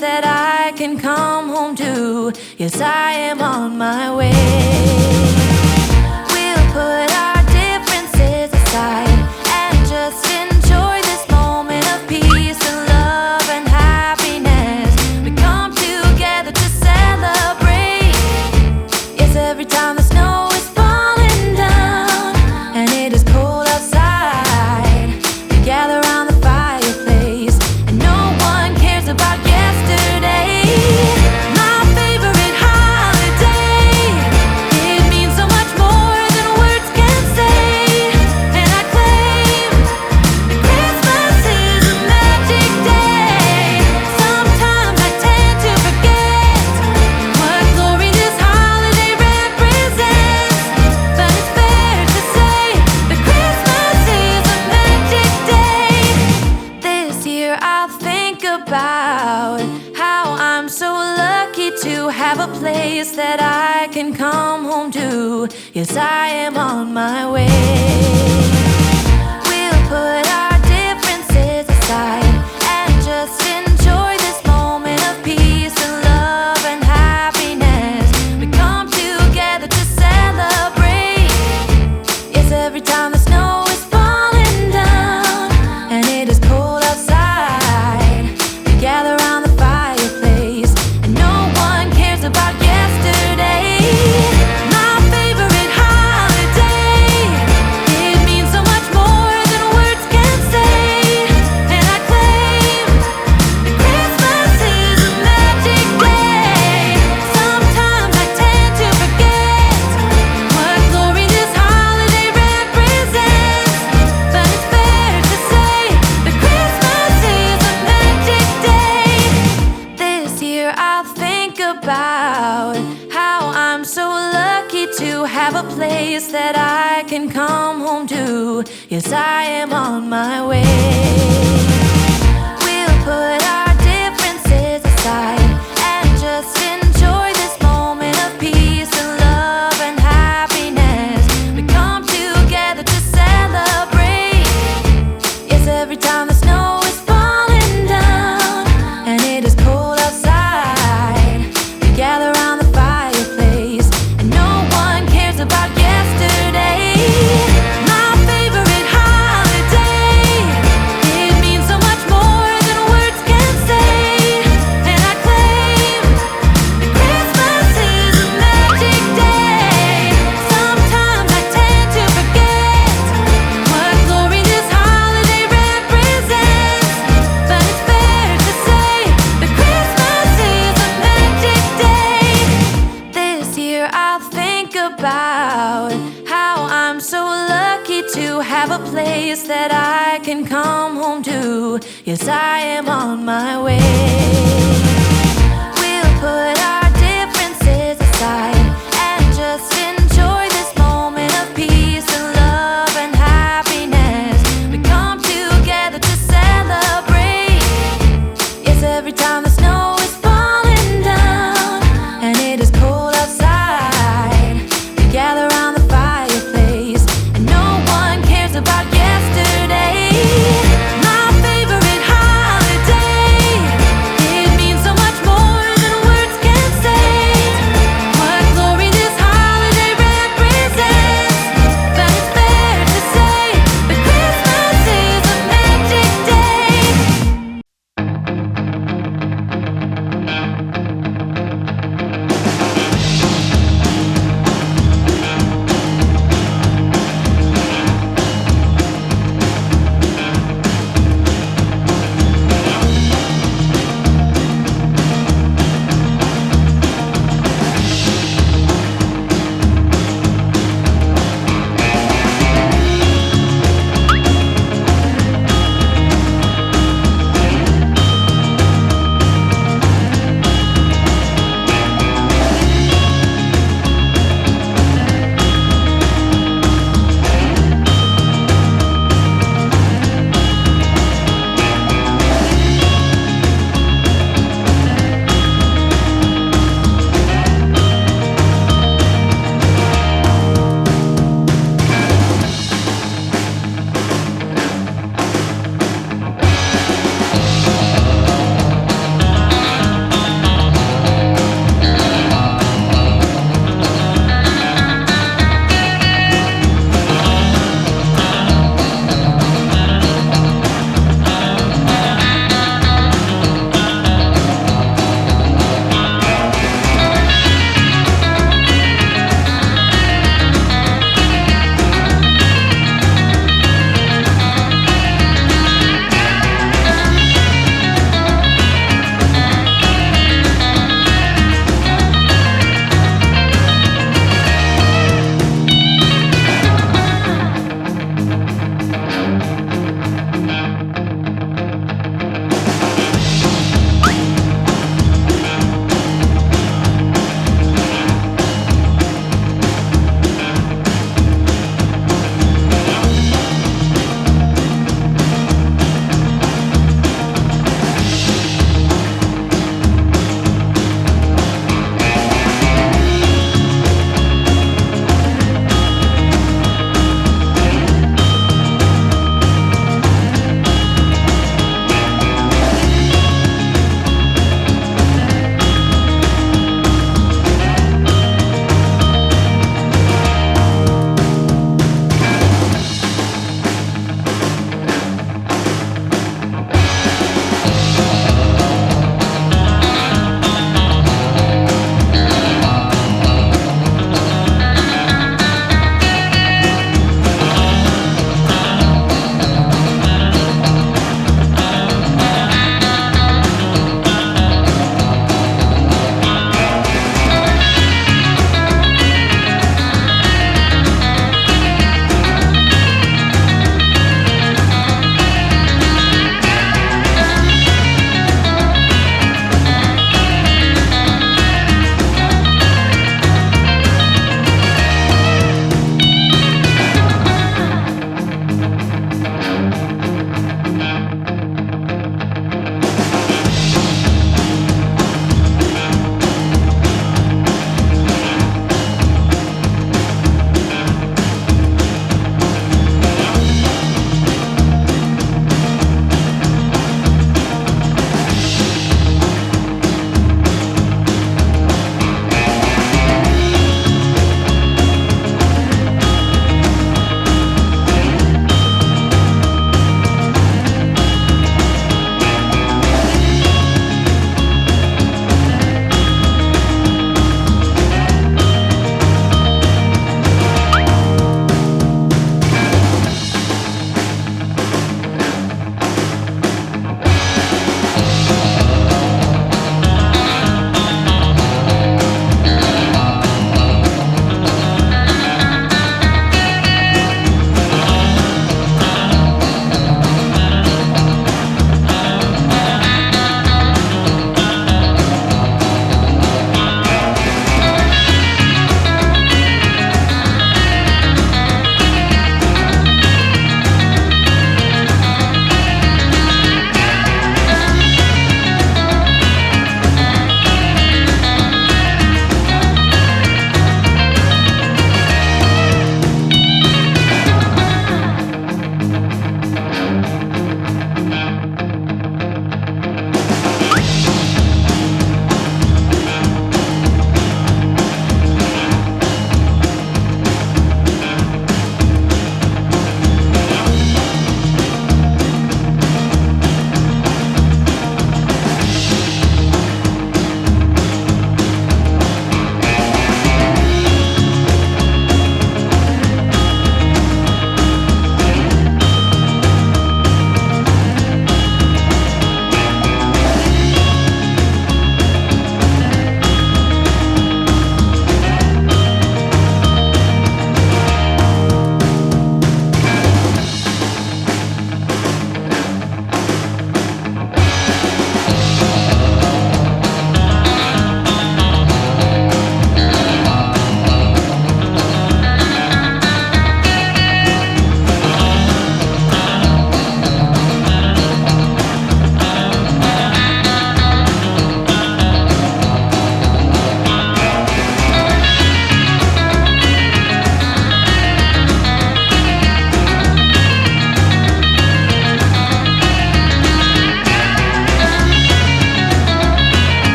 that I can come home to. Yes, I am on my way. We'll put our differences aside and just enjoy this moment of peace and love and happiness. We come together to celebrate. Yes, every time the snow is falling down and it is cold outside, we gather around the fireplace and no one cares about yesterday. My favorite holiday, it means so much more than words can say. And I claim that Christmas is a magic day. Sometimes I tend to forget what glory this holiday represents, but it's fair to say that Christmas is a magic day. This year I'll think about how I'm so lucky to have a place that I can come home to. Yes, I am on my way. We'll put our differences aside and just enjoy this moment of peace and love and happiness. We come together to celebrate. Yes, every time the snow is falling down and it is cold outside, we gather around the fireplace and no one cares about yesterday. My favorite holiday, it means so much more than words can say. And I claim that Christmas is a magic day. Sometimes I tend to forget what glory this holiday represents, but it's fair to say that Christmas is a magic day. This year I'll think about how I'm so lucky to have a place that I can come home to. Yes, I am on my way. We'll put our differences aside and just enjoy this moment of peace and love and happiness. We come together to celebrate. Yes, every time the snow is falling down and it is cold outside, we gather around the fireplace and no one cares about yesterday. My favorite holiday, it means so much more than words can say. And I claim that Christmas is a magic day. Sometimes I tend to forget what glory this holiday represents, but it's fair to say that Christmas is a magic day. This year I'll think about how I'm so lucky to have a place that I can come home to. Yes, I am on my way. We'll put